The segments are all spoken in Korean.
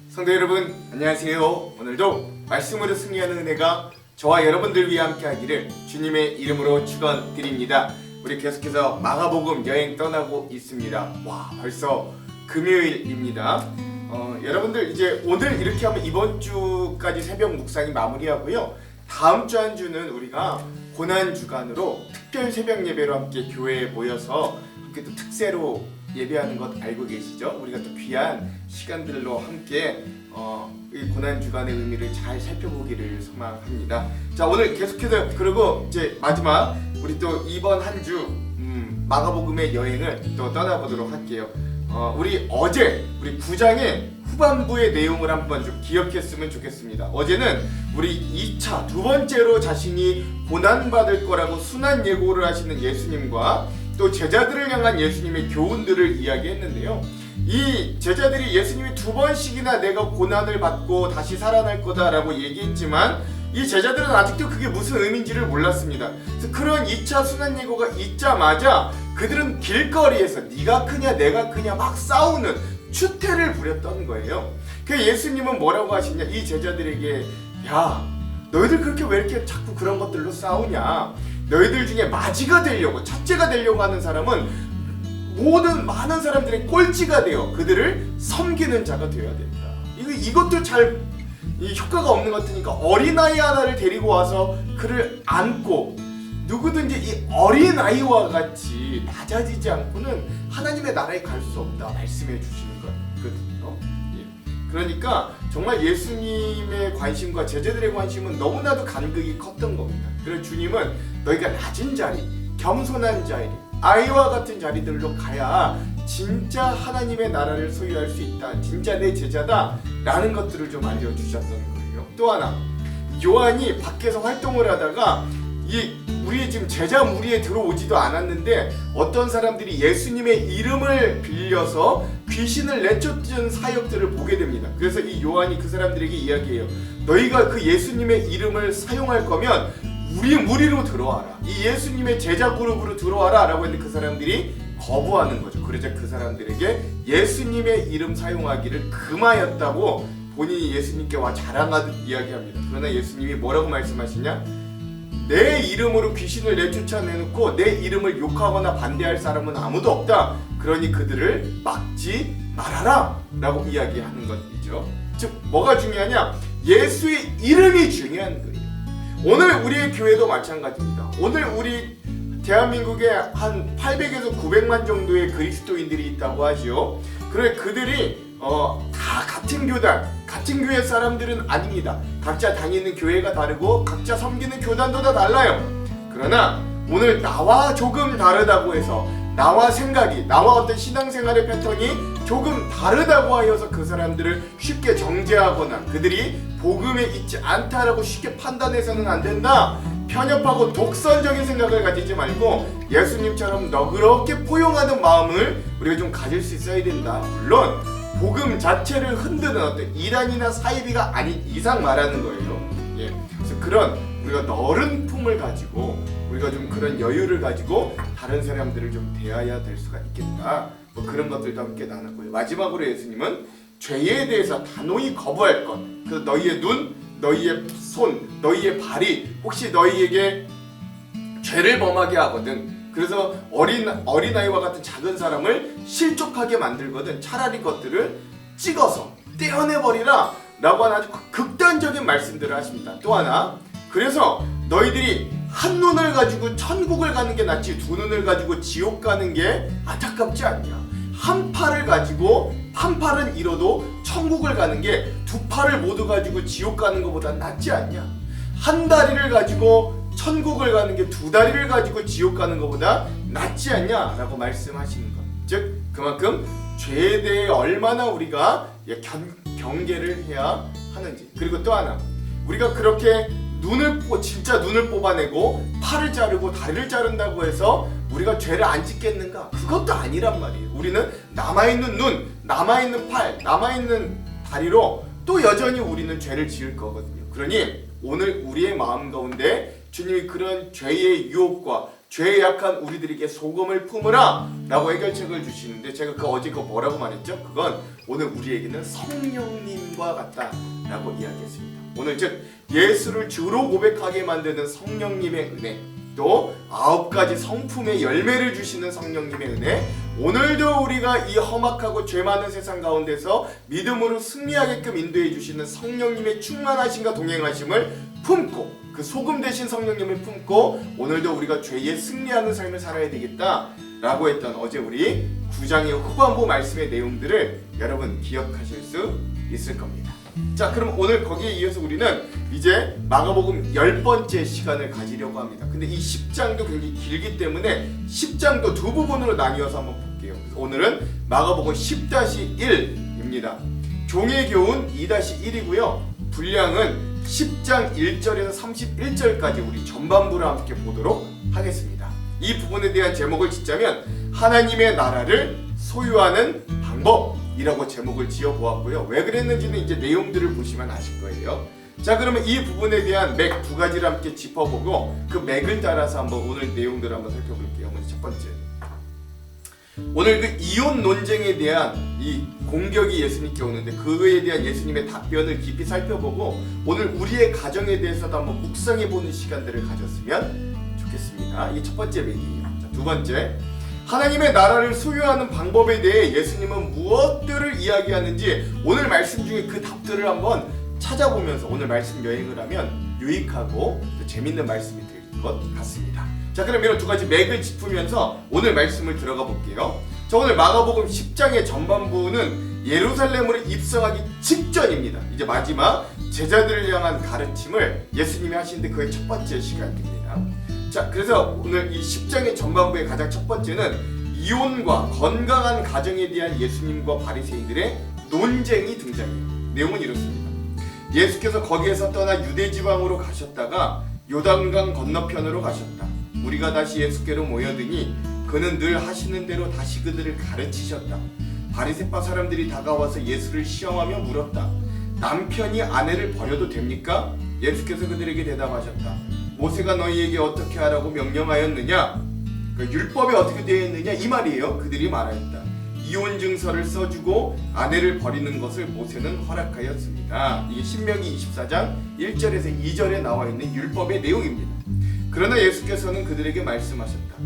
성도 여러분 안녕하세요. 오늘도 말씀으로 승리하는 은혜가 저와 여러분들 위해 함께 하기를 주님의 이름으로 축원드립니다. 우리 계속해서 마가복음 여행 떠나고 있습니다. 와, 벌써 금요일입니다. 여러분들 이제 오늘 이렇게 하면 이번 주까지 새벽 묵상이 마무리하고요. 다음 주 한 주는 우리가 고난 주간으로 특별 새벽 예배로 함께 교회에 모여서 함께 또 특세로 예배하는 것 알고 계시죠? 우리가 또 귀한 시간들로 함께 이 고난 주간의 의미를 잘 살펴보기를 소망합니다. 자, 오늘 계속해서 그리고 이제 마지막 우리 또 이번 한 주 마가복음의 여행을 또 떠나보도록 할게요. 우리 어제 우리 9장의 후반부의 내용을 한번 좀 기억했으면 좋겠습니다. 어제는 우리 2차 두 번째로 자신이 고난받을 거라고 순한 예고를 하시는 예수님과 또 제자들을 향한 예수님의 교훈들을 이야기했는데요. 이 제자들이 예수님이 두 번씩이나 내가 고난을 받고 다시 살아날 거다라고 얘기했지만 이 제자들은 아직도 그게 무슨 의미인지를 몰랐습니다. 그래서 그런 2차 순환 예고가 있자마자 그들은 길거리에서 네가 크냐 내가 크냐 막 싸우는 추태를 부렸던 거예요. 그 예수님은 뭐라고 하시냐, 이 제자들에게 야, 너희들 그렇게 왜 이렇게 자꾸 그런 것들로 싸우냐, 너희들 중에 마지가 되려고, 첫째가 되려고 하는 사람은 모든 많은 사람들의 꼴찌가 되어 그들을 섬기는 자가 되어야 된다. 이것도 잘 효과가 없는 것 같으니까 어린아이 하나를 데리고 와서 그를 안고 누구든지 이 어린아이와 같이 낮아지지 않고는 하나님의 나라에 갈 수 없다 말씀해 주시는 거거든요. 그러니까 정말 예수님의 관심과 제자들의 관심은 너무나도 간극이 컸던 겁니다. 그래서 주님은 너희가 낮은 자리, 겸손한 자리, 아이와 같은 자리들로 가야 진짜 하나님의 나라를 소유할 수 있다, 진짜 내 제자다 라는 것들을 좀 알려주셨던 거예요. 또 하나, 요한이 밖에서 활동을 하다가 우리 지금 제자 무리에 들어오지도 않았는데 어떤 사람들이 예수님의 이름을 빌려서 귀신을 내쫓은 사역들을 보게 됩니다. 그래서 이 요한이 그 사람들에게 이야기해요. 너희가 그 예수님의 이름을 사용할 거면 우리 무리로 들어와라, 이 예수님의 제자 그룹으로 들어와라 라고 했는데 그 사람들이 거부하는 거죠. 그러자 그 사람들에게 예수님의 이름 사용하기를 금하였다고 본인이 예수님께 와 자랑하듯 이야기합니다. 그러나 예수님이 뭐라고 말씀하시냐, 내 이름으로 귀신을 내쫓아내놓고 내 이름을 욕하거나 반대할 사람은 아무도 없다. 그러니 그들을 막지 말아라 라고 이야기하는 것이죠. 즉 뭐가 중요하냐, 예수의 이름이 중요한 거예요. 오늘 우리의 교회도 마찬가지입니다. 오늘 우리 대한민국에 한 800에서 900만 정도의 그리스도인들이 있다고 하죠. 그래 그들이 다 같은 교단, 같은 교회 사람들은 아닙니다. 각자 다니는 교회가 다르고 각자 섬기는 교단도 다 달라요. 그러나 오늘 나와 조금 다르다고 해서 나와 생각이, 나와 어떤 신앙생활의 패턴이 조금 다르다고 하여서 그 사람들을 쉽게 정죄하거나 그들이 복음에 있지 않다라고 쉽게 판단해서는 안 된다. 편협하고 독선적인 생각을 가지지 말고 예수님처럼 너그럽게 포용하는 마음을 우리가 좀 가질 수 있어야 된다. 물론 복음 자체를 흔드는 어떤 이단이나 사이비가 아닌 이상 말하는 거예요. 그래서 그런 우리가 너른 품을 가지고 우리가 좀 그런 여유를 가지고 다른 사람들을 좀 대해야 될 수가 있겠다. 뭐 그런 것들도 함께 나눴고요. 마지막으로 예수님은 죄에 대해서 단호히 거부할 것. 그래서 너희의 눈, 너희의 손, 너희의 발이 혹시 너희에게 죄를 범하게 하거든, 그래서 어린아이와 같은 작은 사람을 실족하게 만들거든, 차라리 것들을 찍어서 떼어내버리라 라고 하는 아주 극단적인 말씀들을 하십니다. 또 하나, 그래서 너희들이 한 눈을 가지고 천국을 가는 게 낫지 두 눈을 가지고 지옥 가는 게 안타깝지 않냐, 한 팔을 가지고 한 팔은 잃어도 천국을 가는 게 두 팔을 모두 가지고 지옥 가는 것보다 낫지 않냐, 한 다리를 가지고 천국을 가는 게 두 다리를 가지고 지옥 가는 것보다 낫지 않냐 라고 말씀하시는 것. 즉 그만큼 죄에 대해 얼마나 우리가 경계를 해야 하는지. 그리고 또 하나, 우리가 그렇게 진짜 눈을 뽑아내고 팔을 자르고 다리를 자른다고 해서 우리가 죄를 안 짓겠는가? 그것도 아니란 말이에요. 우리는 남아있는 눈, 남아있는 팔, 남아있는 다리로 또 여전히 우리는 죄를 지을 거거든요. 그러니 오늘 우리의 마음 가운데 주님이 그런 죄의 유혹과 죄에 약한 우리들에게 소금을 품으라 라고 해결책을 주시는데, 제가 어제 뭐라고 말했죠? 그건 오늘 우리에게는 성령님과 같다 라고 이야기했습니다. 오늘 즉 예수를 주로 고백하게 만드는 성령님의 은혜, 또 9가지 성품의 열매를 주시는 성령님의 은혜, 오늘도 우리가 이 험악하고 죄 많은 세상 가운데서 믿음으로 승리하게끔 인도해 주시는 성령님의 충만하심과 동행하심을 품고, 그 소금 되신 성령님을 품고 오늘도 우리가 죄에 승리하는 삶을 살아야 되겠다 라고 했던 어제 우리 9장의 후반부 말씀의 내용들을 여러분 기억하실 수 있을 겁니다. 자, 그럼 오늘 거기에 이어서 우리는 이제 마가복음 10번째 시간을 가지려고 합니다. 근데 이 10장도 굉장히 길기 때문에 10장도 두 부분으로 나뉘어서 한번 볼게요. 그래서 오늘은 마가복음 10-1입니다. 종의 교훈 2-1이고요. 분량은 10장 1절에서 31절까지 우리 전반부를 함께 보도록 하겠습니다. 이 부분에 대한 제목을 짓자면 하나님의 나라를 소유하는 방법이라고 제목을 지어보았고요. 왜 그랬는지는 이제 내용들을 보시면 아실 거예요. 자, 그러면 이 부분에 대한 맥 두 가지를 함께 짚어보고 그 맥을 따라서 한번 오늘 내용들을 한번 살펴볼게요. 먼저 첫 번째, 오늘 그 이혼 논쟁에 대한 이 공격이 예수님께 오는데 그에 대한 예수님의 답변을 깊이 살펴보고 오늘 우리의 가정에 대해서도 한번 묵상해보는 시간들을 가졌으면 좋겠습니다. 이게 첫 번째 맥이에요. 자, 두 번째, 하나님의 나라를 소유하는 방법에 대해 예수님은 무엇들을 이야기하는지 오늘 말씀 중에 그 답들을 한번 찾아보면서 오늘 말씀 여행을 하면 유익하고 또 재밌는 말씀이 될 것 같습니다. 자, 그럼 이런 두 가지 맥을 짚으면서 오늘 말씀을 들어가 볼게요. 자, 오늘 마가복음 10장의 전반부는 예루살렘으로 입성하기 직전입니다. 이제 마지막 제자들을 향한 가르침을 예수님이 하시는데 그의 첫 번째 시간입니다. 자, 그래서 오늘 이 10장의 전반부의 가장 첫 번째는 이혼과 건강한 가정에 대한 예수님과 바리새인들의 논쟁이 등장해요. 내용은 이렇습니다. 예수께서 거기에서 떠나 유대 지방으로 가셨다가 요단강 건너편으로 가셨다. 우리가 다시 예수께로 모여드니 그는 늘 하시는 대로 다시 그들을 가르치셨다. 바리새파 사람들이 다가와서 예수를 시험하며 물었다. 남편이 아내를 버려도 됩니까? 예수께서 그들에게 대답하셨다. 모세가 너희에게 어떻게 하라고 명령하였느냐? 그러니까 율법에 어떻게 되어 있느냐? 이 말이에요. 그들이 말하였다. 이혼 증서를 써주고 아내를 버리는 것을 모세는 허락하였습니다. 이게 신명기 24장 1절에서 2절에 나와 있는 율법의 내용입니다. 그러나 예수께서는 그들에게 말씀하셨다.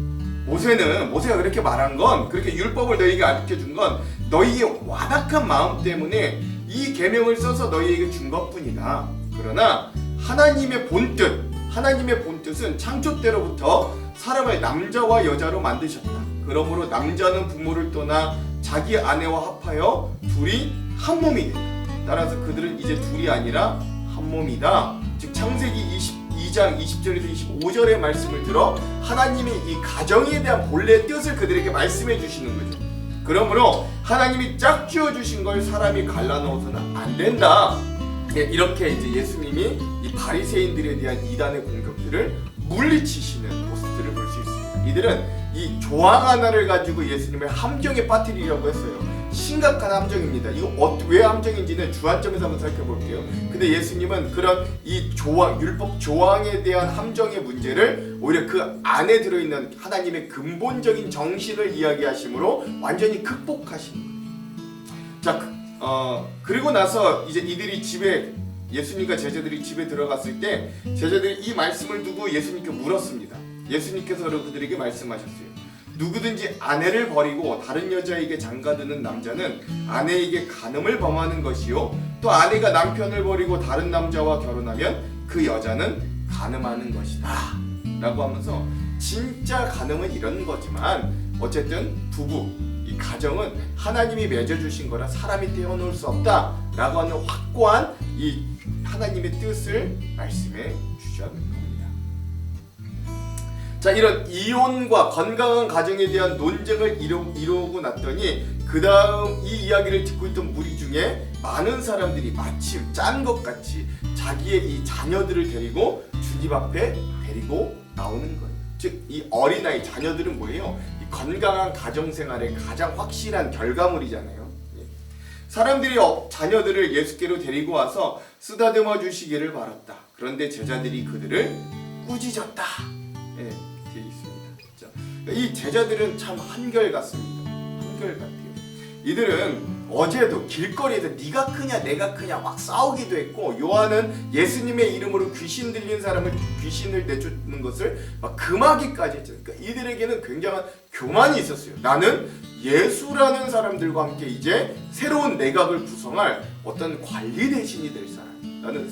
모세가 그렇게 말한 건, 그렇게 율법을 너희에게 가르쳐준 건 너희의 완악한 마음 때문에 이 계명을 써서 너희에게 준 것뿐이다. 그러나 하나님의 본뜻은 창조 때로부터 사람을 남자와 여자로 만드셨다. 그러므로 남자는 부모를 떠나 자기 아내와 합하여 둘이 한 몸이 된다. 따라서 그들은 이제 둘이 아니라 한 몸이다. 즉 창세기 22장 20절에서 25절의 말씀을 들어 하나님이 이 가정에 대한 본래의 뜻을 그들에게 말씀해 주시는 거죠. 그러므로 하나님이 짝지어 주신 걸 사람이 갈라놓아서는 안 된다. 이렇게 이제 예수님이 이 바리새인들에 대한 이단의 공격들을 물리치시는 모습들을 볼 수 있습니다. 이들은 이 조항 하나를 가지고 예수님을 함정에 빠뜨리려고 했어요. 심각한 함정입니다. 이거 왜 함정인지는 주안점에서 한번 살펴볼게요. 근데 예수님은 그런 이 율법 조항에 대한 함정의 문제를 오히려 그 안에 들어있는 하나님의 근본적인 정신을 이야기하심으로 완전히 극복하신 거예요. 자, 그리고 나서 이제 이들이 예수님과 제자들이 집에 들어갔을 때 제자들이 이 말씀을 두고 예수님께 물었습니다. 예수님께서 그들에게 말씀하셨어요. 누구든지 아내를 버리고 다른 여자에게 장가드는 남자는 아내에게 간음을 범하는 것이요, 또 아내가 남편을 버리고 다른 남자와 결혼하면 그 여자는 간음하는 것이다 라고 하면서, 진짜 간음은 이런 거지만 어쨌든 부부, 이 가정은 하나님이 맺어주신 거라 사람이 떼어놓을 수 없다 라고 하는 확고한 이 하나님의 뜻을 말씀해 주셨습니다. 자, 이런 이혼과 건강한 가정에 대한 논쟁을 이루고 났더니 그 다음 이 이야기를 듣고 있던 무리 중에 많은 사람들이 마치 짠 것 같이 자기의 이 자녀들을 데리고 주님 앞에 데리고 나오는 거예요. 즉 이 어린아이 자녀들은 뭐예요? 이 건강한 가정생활의 가장 확실한 결과물이잖아요. 사람들이 자녀들을 예수께로 데리고 와서 쓰다듬어 주시기를 바랐다. 그런데 제자들이 그들을 꾸짖었다. 되어 있습니다. 이 제자들은 참 한결같습니다. 한결같아요. 이들은 어제도 길거리에서 네가 크냐 내가 크냐 막 싸우기도 했고, 요한은 예수님의 이름으로 귀신 들린 사람을 귀신을 내쫓는 것을 막 금하기까지 했잖아요. 그러니까 이들에게는 굉장한 교만이 있었어요. 나는 예수라는 사람들과 함께 이제 새로운 내각을 구성할 어떤 관리 대신이 될 사람, 나는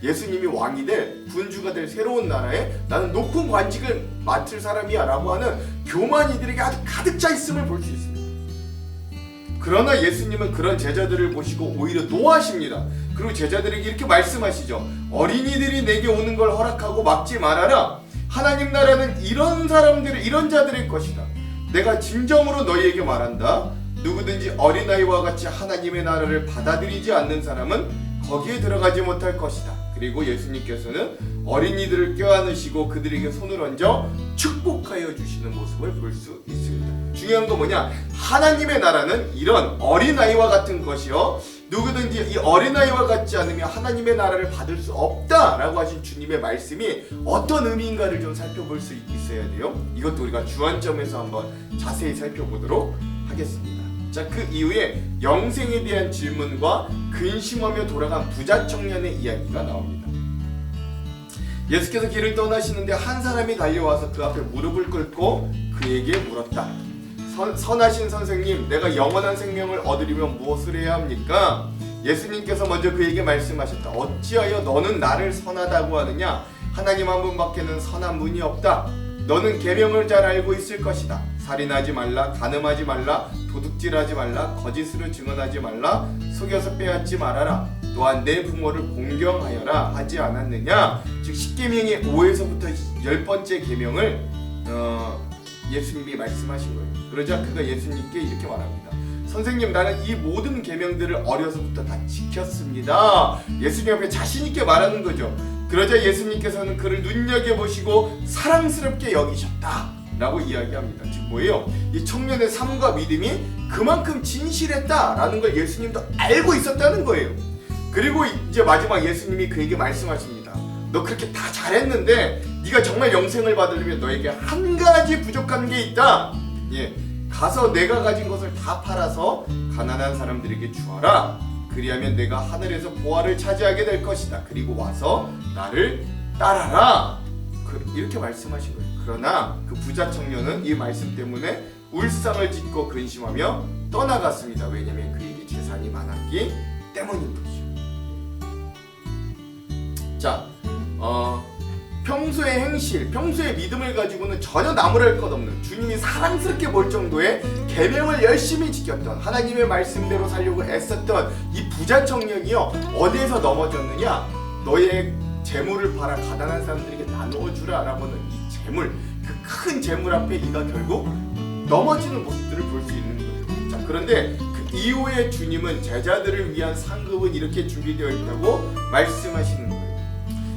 예수님이 왕이 될 군주가 될 새로운 나라에 나는 높은 관직을 맡을 사람이야 라고 하는 교만이 이들에게 아주 가득 차 있음을 볼 수 있습니다. 그러나 예수님은 그런 제자들을 보시고 오히려 노하십니다. 그리고 제자들에게 이렇게 말씀하시죠. 어린이들이 내게 오는 걸 허락하고 막지 말아라. 하나님 나라는 이런 사람들, 이런 자들의 것이다. 내가 진정으로 너희에게 말한다. 누구든지 어린아이와 같이 하나님의 나라를 받아들이지 않는 사람은 거기에 들어가지 못할 것이다. 그리고 예수님께서는 어린이들을 껴안으시고 그들에게 손을 얹어 축복하여 주시는 모습을 볼 수 있습니다. 중요한 건 뭐냐? 하나님의 나라는 이런 어린아이와 같은 것이요, 누구든지 이 어린아이와 같지 않으면 하나님의 나라를 받을 수 없다라고 하신 주님의 말씀이 어떤 의미인가를 좀 살펴볼 수 있어야 돼요. 이것도 우리가 주안점에서 한번 자세히 살펴보도록 하겠습니다. 자, 그 이후에 영생에 대한 질문과 근심하며 돌아간 부자 청년의 이야기가 나옵니다. 예수께서 길을 떠나시는데 한 사람이 달려와서 그 앞에 무릎을 꿇고 그에게 물었다. 선하신 선생님, 내가 영원한 생명을 얻으려면 무엇을 해야 합니까? 예수님께서 먼저 그에게 말씀하셨다. 어찌하여 너는 나를 선하다고 하느냐? 하나님 한 분밖에는 선한 분이 없다. 너는 계명을 잘 알고 있을 것이다. 살인하지 말라, 간음하지 말라, 도둑질하지 말라, 거짓으로 증언하지 말라, 속여서 빼앗지 말아라. 또한 내 부모를 공경하여라 하지 않았느냐? 즉 10계명의 5에서부터 10번째 계명을 예수님이 말씀하신 거예요. 그러자 그가 예수님께 이렇게 말합니다. 선생님, 나는 이 모든 계명들을 어려서부터 다 지켰습니다. 예수님 앞에 자신 있게 말하는 거죠. 그러자 예수님께서는 그를 눈여겨보시고 사랑스럽게 여기셨다 라고 이야기합니다. 즉 뭐예요? 이 청년의 삶과 믿음이 그만큼 진실했다라는 걸 예수님도 알고 있었다는 거예요. 그리고 이제 마지막 예수님이 그에게 말씀하십니다. 너 그렇게 다 잘했는데 네가 정말 영생을 받으려면 너에게 한 가지 부족한 게 있다. 가서 내가 가진 것을 다 팔아서 가난한 사람들에게 주어라. 그리하면 내가 하늘에서 보화를 차지하게 될 것이다. 그리고 와서 나를 따라라. 이렇게 말씀하신 거예요. 그러나 그 부자 청년은 이 말씀 때문에 울상을 짓고 근심하며 떠나갔습니다. 왜냐하면 그에게 재산이 많았기 때문인 거죠. 자, 평소의 행실, 평소의 믿음을 가지고는 전혀 나무랄 것 없는, 주님이 사랑스럽게 볼 정도의 계명을 열심히 지켰던, 하나님의 말씀대로 살려고 애썼던 이 부자 청년이요, 어디에서 넘어졌느냐? 너의 재물을 팔아 가난한 사람들에게 나누어 주라 라고 하는 이 재물, 그 큰 재물 앞에 이가 결국 넘어지는 모습들을 볼 수 있는 거죠. 자, 그런데 그 이후에 주님은 제자들을 위한 상급은 이렇게 준비되어 있다고 말씀하시는 거예요.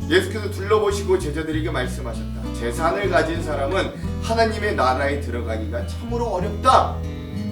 예수께서 둘러보시고 제자들에게 말씀하셨다. 재산을 가진 사람은 하나님의 나라에 들어가기가 참으로 어렵다.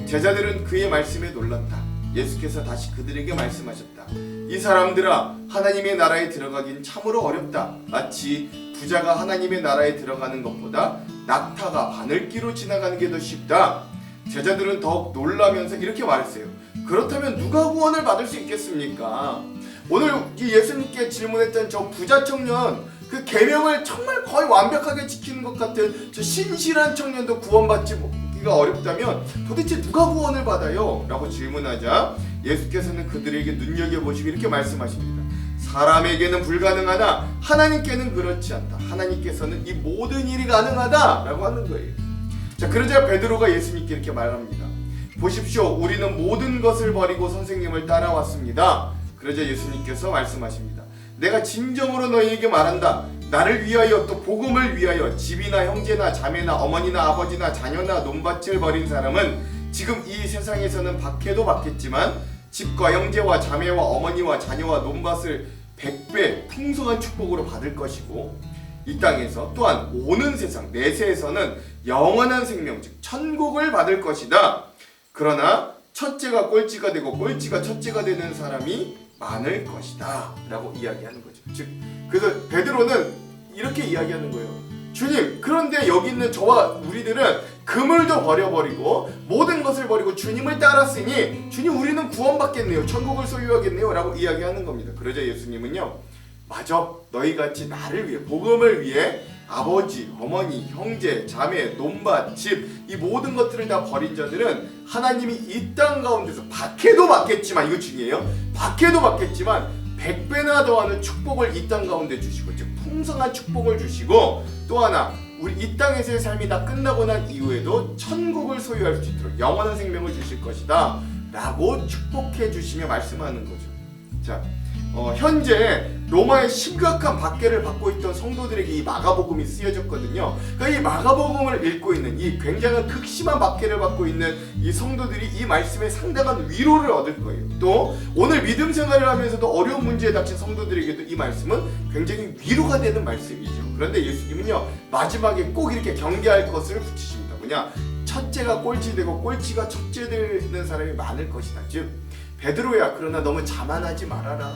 제자들은 그의 말씀에 놀랐다. 예수께서 다시 그들에게 말씀하셨다. 이 사람들아, 하나님의 나라에 들어가긴 참으로 어렵다. 마치 부자가 하나님의 나라에 들어가는 것보다 낙타가 바늘기로 지나가는 게 더 쉽다. 제자들은 더욱 놀라면서 이렇게 말했어요. 그렇다면 누가 구원을 받을 수 있겠습니까? 오늘 예수님께 질문했던 저 부자 청년, 그 계명을 정말 거의 완벽하게 지키는 것 같은 저 신실한 청년도 구원받기가 어렵다면 도대체 누가 구원을 받아요? 라고 질문하자 예수께서는 그들에게 눈여겨보시고 이렇게 말씀하십니다. 사람에게는 불가능하나 하나님께는 그렇지 않다. 하나님께서는 이 모든 일이 가능하다 라고 하는 거예요. 자, 그러자 베드로가 예수님께 이렇게 말합니다. 보십시오, 우리는 모든 것을 버리고 선생님을 따라왔습니다. 그러자 예수님께서 말씀하십니다. 내가 진정으로 너희에게 말한다. 나를 위하여 또 복음을 위하여 집이나 형제나 자매나 어머니나 아버지나 자녀나 논밭을 버린 사람은 지금 이 세상에서는 받게도 받겠지만 집과 형제와 자매와 어머니와 자녀와 논밭을 100배 풍성한 축복으로 받을 것이고, 이 땅에서 또한 오는 세상 내세에서는 영원한 생명, 즉 천국을 받을 것이다. 그러나 첫째가 꼴찌가 되고 꼴찌가 첫째가 되는 사람이 많을 것이다 라고 이야기하는 거죠. 즉, 그래서 베드로는 이렇게 이야기하는 거예요. 주님, 그런데 여기 있는 저와 우리들은 그물도 버려버리고 모든 것을 버리고 주님을 따랐으니 주님 우리는 구원받겠네요. 천국을 소유하겠네요. 라고 이야기하는 겁니다. 그러자 예수님은요, 맞아, 너희같이 나를 위해, 복음을 위해 아버지, 어머니, 형제, 자매, 논밭, 집, 이 모든 것들을 다 버린 자들은 하나님이 이 땅 가운데서 박해도 받겠지만, 이거 중요해요, 박해도 받겠지만 100배나 더하는 축복을 이 땅 가운데 주시고, 즉 풍성한 축복을 주시고, 또 하나 우리 이 땅에서의 삶이 다 끝나고 난 이후에도 천국을 소유할 수 있도록 영원한 생명을 주실 것이다 라고 축복해 주시며 말씀하는 거죠. 자, 현재 로마의 심각한 박해를 받고 있던 성도들에게 이 마가복음이 쓰여졌거든요. 그러니까 이 마가복음을 읽고 있는, 이 굉장한 극심한 박해를 받고 있는 이 성도들이 이 말씀에 상당한 위로를 얻을 거예요. 또 오늘 믿음 생활을 하면서도 어려운 문제에 닥친 성도들에게도 이 말씀은 굉장히 위로가 되는 말씀이죠. 그런데 예수님은요, 마지막에 꼭 이렇게 경계할 것을 붙이십니다. 뭐냐? 첫째가 꼴찌되고 꼴찌가 첫째되는 사람이 많을 것이다. 즉, 베드로야, 그러나 너무 자만하지 말아라.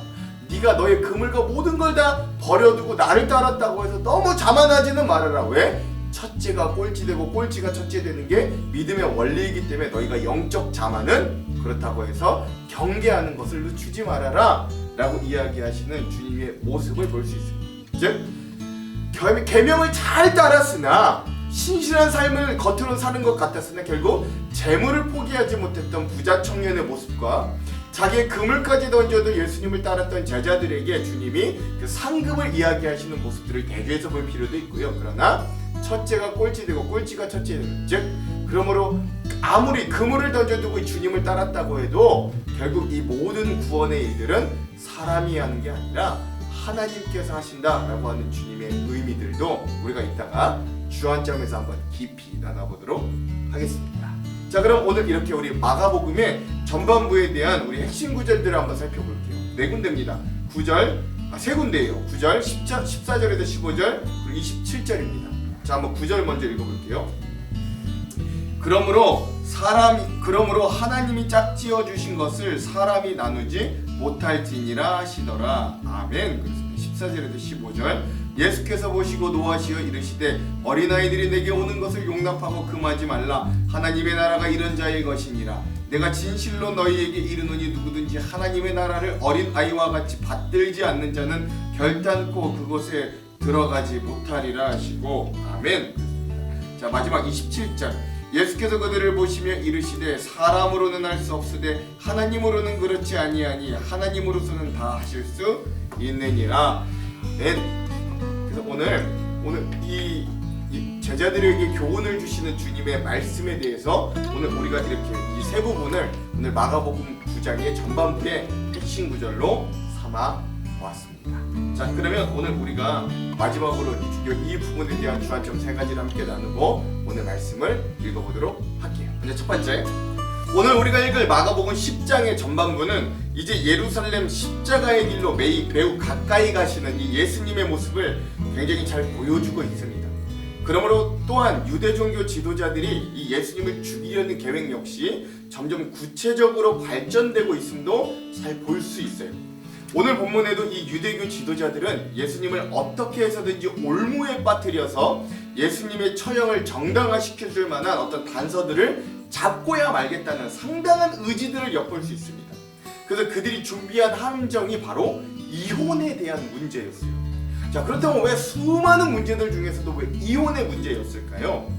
네가 너의 그물과 모든 걸 다 버려두고 나를 따랐다고 해서 너무 자만하지는 말아라. 왜? 첫째가 꼴찌되고 꼴찌가 첫째되는 게 믿음의 원리이기 때문에 너희가 영적 자만은 그렇다고 해서 경계하는 것을 늦추지 말아라 라고 이야기하시는 주님의 모습을 볼 수 있습니다. 즉, 계명을 잘 따랐으나 신실한 삶을 겉으로 사는 것 같았으나 결국 재물을 포기하지 못했던 부자 청년의 모습과 자기의 그물까지 던져도 예수님을 따랐던 제자들에게 주님이 그 상급을 이야기하시는 모습들을 대조해서 볼 필요도 있고요. 그러나 첫째가 꼴찌되고 꼴찌가 첫째되는, 즉 그러므로 아무리 그물을 던져두고 주님을 따랐다고 해도 결국 이 모든 구원의 일들은 사람이 하는 게 아니라 하나님께서 하신다라고 하는 주님의 의미들도 우리가 이따가 주안점에서 한번 깊이 나눠보도록 하겠습니다. 자, 그럼 오늘 이렇게 우리 마가복음의 전반부에 대한 우리 핵심 구절들을 한번 살펴볼게요. 네 군데입니다. 세 군데예요. 9절, 14절에서 15절, 그리고 27절입니다. 자, 한번 9절 먼저 읽어볼게요. 그러므로 하나님이 짝지어 주신 것을 사람이 나누지 못할지니라 하시더라. 아멘. 그렇습니다. 14절에서 15절. 예수께서 보시고 노하시어 이르시되 어린아이들이 내게 오는 것을 용납하고 금하지 말라. 하나님의 나라가 이런 자의 것이니라. 내가 진실로 너희에게 이르노니 누구든지 하나님의 나라를 어린아이와 같이 받들지 않는 자는 결단코 그곳에 들어가지 못하리라 하시고, 아멘. 자, 마지막 27절. 예수께서 그들을 보시며 이르시되 사람으로는 할 수 없으되 하나님으로는 그렇지 아니하니 하나님으로서는 다 하실 수 있느니라. 아멘. 그래서 오늘 이 제자들에게 교훈을 주시는 주님의 말씀에 대해서 오늘 우리가 이렇게 이 세 부분을 오늘 마가복음 9장의 전반부의 핵심 구절로 삼아 보았습니다. 자, 그러면 오늘 우리가 마지막으로 이 부분에 대한 주안점 세 가지를 함께 나누고 오늘 말씀을 읽어보도록 할게요. 먼저 첫 번째, 오늘 우리가 읽을 마가복음 10장의 전반부는 이제 예루살렘 십자가의 길로 매우 가까이 가시는 이 예수님의 모습을 굉장히 잘 보여주고 있습니다. 그러므로 또한 유대 종교 지도자들이 이 예수님을 죽이려는 계획 역시 점점 구체적으로 발전되고 있음도 잘 볼 수 있어요. 오늘 본문에도 이 유대교 지도자들은 예수님을 어떻게 해서든지 올무에 빠뜨려서 예수님의 처형을 정당화시켜 줄 만한 어떤 단서들을 잡고야 말겠다는 상당한 의지들을 엿볼 수 있습니다. 그래서 그들이 준비한 함정이 바로 이혼에 대한 문제였어요. 자, 그렇다면 왜 수많은 문제들 중에서도 왜 이혼의 문제였을까요?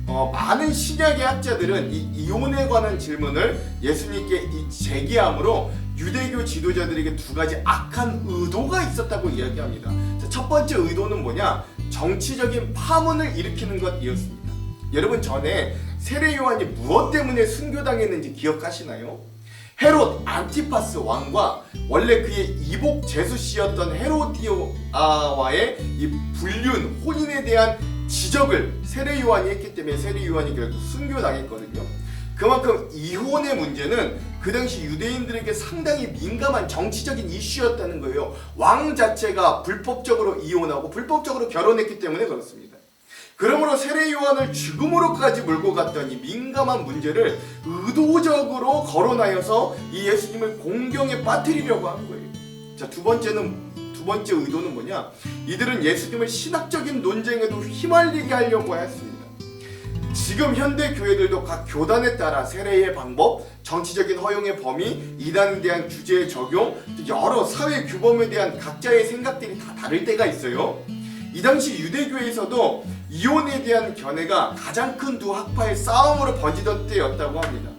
많은 신약의 학자들은 이 이혼에 관한 질문을 예수님께 제기함으로 유대교 지도자들에게 두 가지 악한 의도가 있었다고 이야기합니다. 자, 첫 번째 의도는 뭐냐? 정치적인 파문을 일으키는 것이었습니다. 여러분, 전에 세례 요한이 무엇 때문에 순교당했는지 기억하시나요? 헤롯 안티파스 왕과 원래 그의 이복 제수씨였던 헤로디아와의 이 불륜, 혼인에 대한 지적을 세례 요한이 했기 때문에 세례 요한이 결국 순교당했거든요. 그만큼 이혼의 문제는 그 당시 유대인들에게 상당히 민감한 정치적인 이슈였다는 거예요. 왕 자체가 불법적으로 이혼하고 불법적으로 결혼했기 때문에 그렇습니다. 그러므로 세례 요한을 죽음으로까지 몰고 갔던 이 민감한 문제를 의도적으로 거론하여서 이 예수님을 공경에 빠뜨리려고 한 거예요. 자, 두 번째 의도는 뭐냐? 이들은 예수님을 신학적인 논쟁에도 휘말리게 하려고 했습니다. 지금 현대 교회들도 각 교단에 따라 세례의 방법, 정치적인 허용의 범위, 이단에 대한 규제의 적용, 여러 사회 규범에 대한 각자의 생각들이 다 다를 때가 있어요. 이 당시 유대교회에서도 이혼에 대한 견해가 가장 큰 두 학파의 싸움으로 번지던 때였다고 합니다.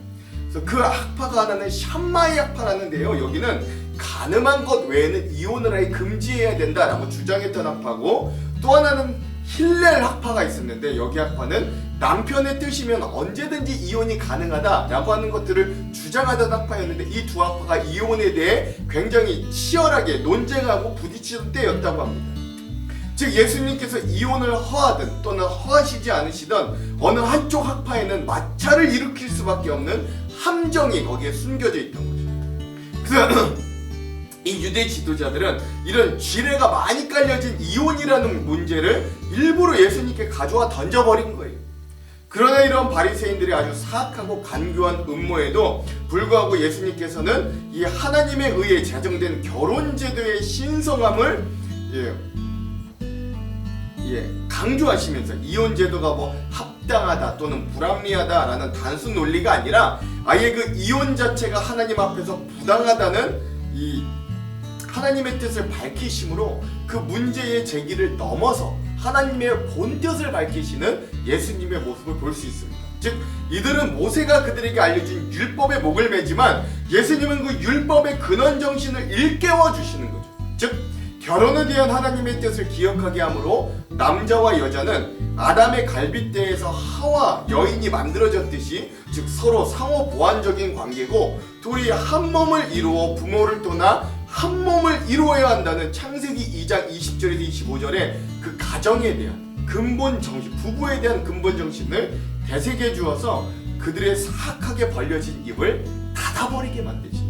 그래서 그 학파가 하나는 샴마이 학파라는데요. 여기는 가늠한 것 외에는 이혼을 아예 금지해야 된다라고 주장했던 학파고, 또 하나는 힐렐 학파가 있었는데, 여기 학파는 남편의 뜻이면 언제든지 이혼이 가능하다라고 하는 것들을 주장하던 학파였는데, 이 두 학파가 이혼에 대해 굉장히 치열하게 논쟁하고 부딪히던 때였다고 합니다. 즉 예수님께서 이혼을 허하든 또는 허하시지 않으시던 어느 한쪽 학파에는 마찰을 일으킬 수밖에 없는 함정이 거기에 숨겨져 있던 거죠. 그래서 이 유대 지도자들은 이런 쥐레가 많이 깔려진 이혼이라는 문제를 일부러 예수님께 가져와 던져버린 거예요. 그러나 이런 바리새인들의 아주 사악하고 간교한 음모에도 불구하고 예수님께서는 이 하나님에 의해 제정된 결혼제도의 신성함을 강조하시면서 이혼제도가 뭐 합당하다 또는 불합리하다라는 단순 논리가 아니라 아예 그 이혼 자체가 하나님 앞에서 부당하다는 이 하나님의 뜻을 밝히심으로 그 문제의 제기를 넘어서 하나님의 본뜻을 밝히시는 예수님의 모습을 볼 수 있습니다. 즉 이들은 모세가 그들에게 알려준 율법의 목을 매지만 예수님은 그 율법의 근원 정신을 일깨워 주시는 거죠. 즉 결혼에 대한 하나님의 뜻을 기억하게 하므로 남자와 여자는 아담의 갈빗대에서 하와 여인이 만들어졌듯이, 즉 서로 상호 보완적인 관계고 둘이 한 몸을 이루어 부모를 떠나 한 몸을 이루어야 한다는 창세기 2장 20절에서 25절의 그 가정에 대한 근본 정신, 부부에 대한 근본 정신을 되새겨 주어서 그들의 사악하게 벌려진 입을 닫아버리게 만드십니다.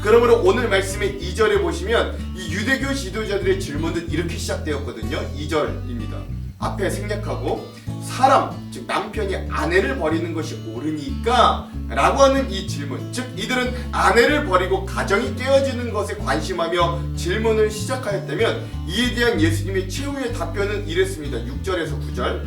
그러므로 오늘 말씀의 2절에 보시면 이 유대교 지도자들의 질문은 이렇게 시작되었거든요. 2절입니다. 앞에 생략하고 사람, 즉 남편이 아내를 버리는 것이 옳으니까? 라고 하는 이 질문, 즉 이들은 아내를 버리고 가정이 깨어지는 것에 관심하며 질문을 시작하였다면 이에 대한 예수님의 최후의 답변은 이랬습니다. 6절에서 9절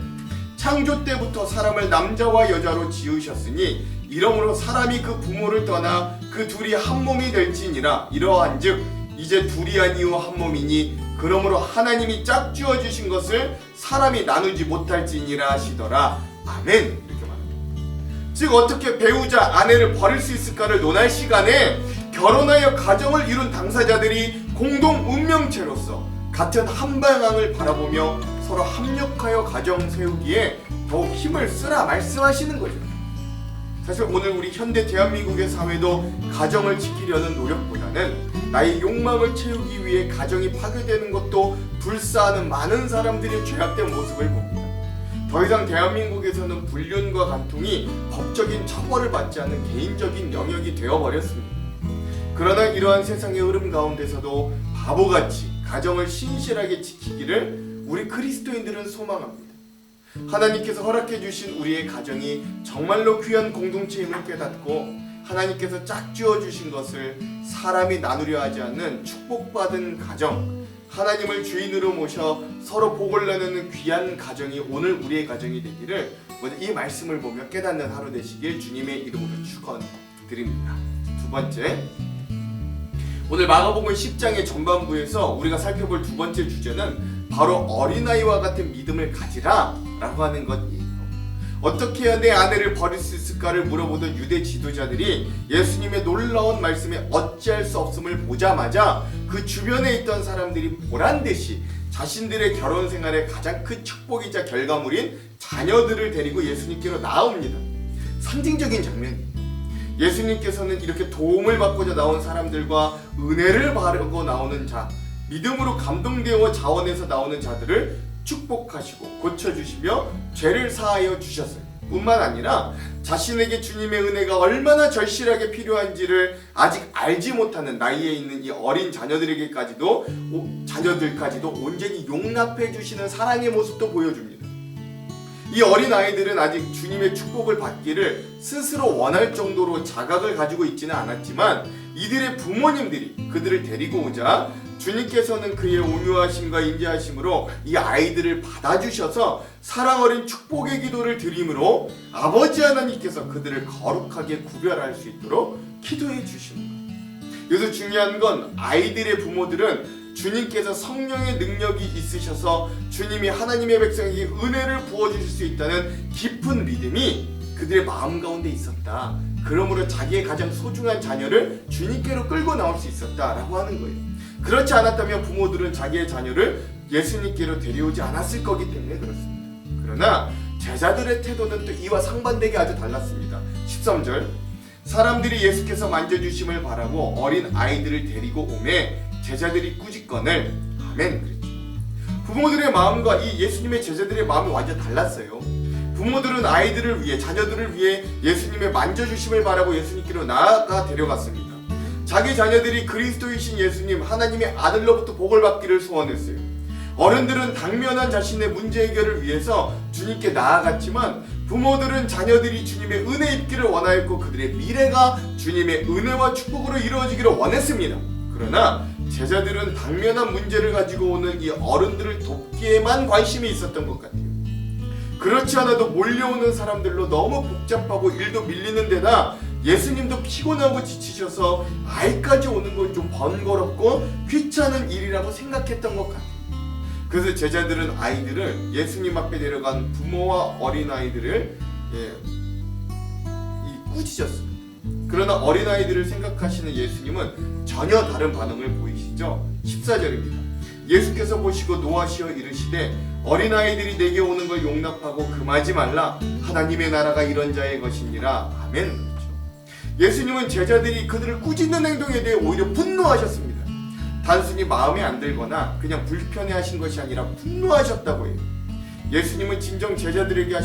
창조 때부터 사람을 남자와 여자로 지으셨으니 이러므로 사람이 그 부모를 떠나 그 둘이 한 몸이 될지니라. 이러한즉 이제 둘이 아니요 한 몸이니 그러므로 하나님이 짝지어 주신 것을 사람이 나누지 못할지니라 하시더라. 아멘. 이렇게 말합니다. 즉 어떻게 배우자 아내를 버릴 수 있을까를 논할 시간에 결혼하여 가정을 이룬 당사자들이 공동 운명체로서 같은 한 방향을 바라보며 서로 합력하여 가정 세우기에 더욱 힘을 쓰라 말씀하시는 거죠. 사실 오늘 우리 현대 대한민국의 사회도 가정을 지키려는 노력보다는 나의 욕망을 채우기 위해 가정이 파괴되는 것도 불사하는 많은 사람들의 죄악된 모습을 봅니다. 더 이상 대한민국에서는 불륜과 간통이 법적인 처벌을 받지 않는 개인적인 영역이 되어버렸습니다. 그러나 이러한 세상의 흐름 가운데서도 바보같이 가정을 신실하게 지키기를 우리 그리스도인들은 소망합니다. 하나님께서 허락해 주신 우리의 가정이 정말로 귀한 공동체임을 깨닫고 하나님께서 짝지어 주신 것을 사람이 나누려 하지 않는 축복받은 가정, 하나님을 주인으로 모셔 서로 복을 나누는 귀한 가정이 오늘 우리의 가정이 되기를 이 말씀을 보며 깨닫는 하루 되시길 주님의 이름으로 축원드립니다. 두 번째, 오늘 마가복음 10장의 전반부에서 우리가 살펴볼 두 번째 주제는 바로 어린아이와 같은 믿음을 가지라 라고 하는 것이에요. 어떻게 해야 내 아내를 버릴 수 있을까를 물어보던 유대 지도자들이 예수님의 놀라운 말씀에 어찌할 수 없음을 보자마자 그 주변에 있던 사람들이 보란듯이 자신들의 결혼 생활의 가장 큰 축복이자 결과물인 자녀들을 데리고 예수님께로 나옵니다. 상징적인 장면이에요. 예수님께서는 이렇게 도움을 받고자 나온 사람들과 은혜를 바라고 나오는 자, 믿음으로 감동되어 자원해서 나오는 자들을 축복하시고 고쳐주시며 죄를 사하여 주셨어요. 뿐만 아니라 자신에게 주님의 은혜가 얼마나 절실하게 필요한지를 아직 알지 못하는 나이에 있는 이 어린 자녀들까지도 온전히 용납해 주시는 사랑의 모습도 보여줍니다. 이 어린 아이들은 아직 주님의 축복을 받기를 스스로 원할 정도로 자각을 가지고 있지는 않았지만 이들의 부모님들이 그들을 데리고 오자 주님께서는 그의 온유하심과 인자하심으로 이 아이들을 받아주셔서 사랑 어린 축복의 기도를 드림으로 아버지 하나님께서 그들을 거룩하게 구별할 수 있도록 기도해 주시는 거예요. 그래서 중요한 건 아이들의 부모들은 주님께서 성령의 능력이 있으셔서 주님이 하나님의 백성에게 은혜를 부어주실 수 있다는 깊은 믿음이 그들의 마음 가운데 있었다. 그러므로 자기의 가장 소중한 자녀를 주님께로 끌고 나올 수 있었다라고 하는 거예요. 그렇지 않았다면 부모들은 자기의 자녀를 예수님께로 데려오지 않았을 거기 때문에 그렇습니다. 그러나 제자들의 태도는 또 이와 상반되게 아주 달랐습니다. 13절 사람들이 예수께서 만져주심을 바라고 어린 아이들을 데리고 오매 제자들이 꾸짖거늘 아멘 그랬죠. 부모들의 마음과 이 예수님의 제자들의 마음이 완전 달랐어요. 부모들은 아이들을 위해 자녀들을 위해 예수님의 만져주심을 바라고 예수님께로 나아가 데려갔습니다. 자기 자녀들이 그리스도이신 예수님 하나님의 아들로부터 복을 받기를 소원했어요. 어른들은 당면한 자신의 문제 해결을 위해서 주님께 나아갔지만 부모들은 자녀들이 주님의 은혜 입기를 원하였고 그들의 미래가 주님의 은혜와 축복으로 이루어지기를 원했습니다. 그러나 제자들은 당면한 문제를 가지고 오는 이 어른들을 돕기에만 관심이 있었던 것 같아요. 그렇지 않아도 몰려오는 사람들로 너무 복잡하고 일도 밀리는 데다 예수님도 피곤하고 지치셔서 아이까지 오는 건 좀 번거롭고 귀찮은 일이라고 생각했던 것 같아요. 그래서 제자들은 아이들을 예수님 앞에 데려간 부모와 어린아이들을 꾸짖었습니다. 그러나 어린아이들을 생각하시는 예수님은 전혀 다른 반응을 보이시죠. 14절입니다. 예수께서 보시고 노하시어 이르시되 어린아이들이 내게 오는 걸 용납하고 금하지 말라. 하나님의 나라가 이런 자의 것이니라. 아멘. 그렇죠. 예수님은 제자들이 그들을 꾸짖는 행동에 대해 오히려 분노하셨습니다. 단순히 마음에 안 들거나 그냥 불편해하신 것이 아니라 분노하셨다고 해요. 예수님은 진정 제자들에게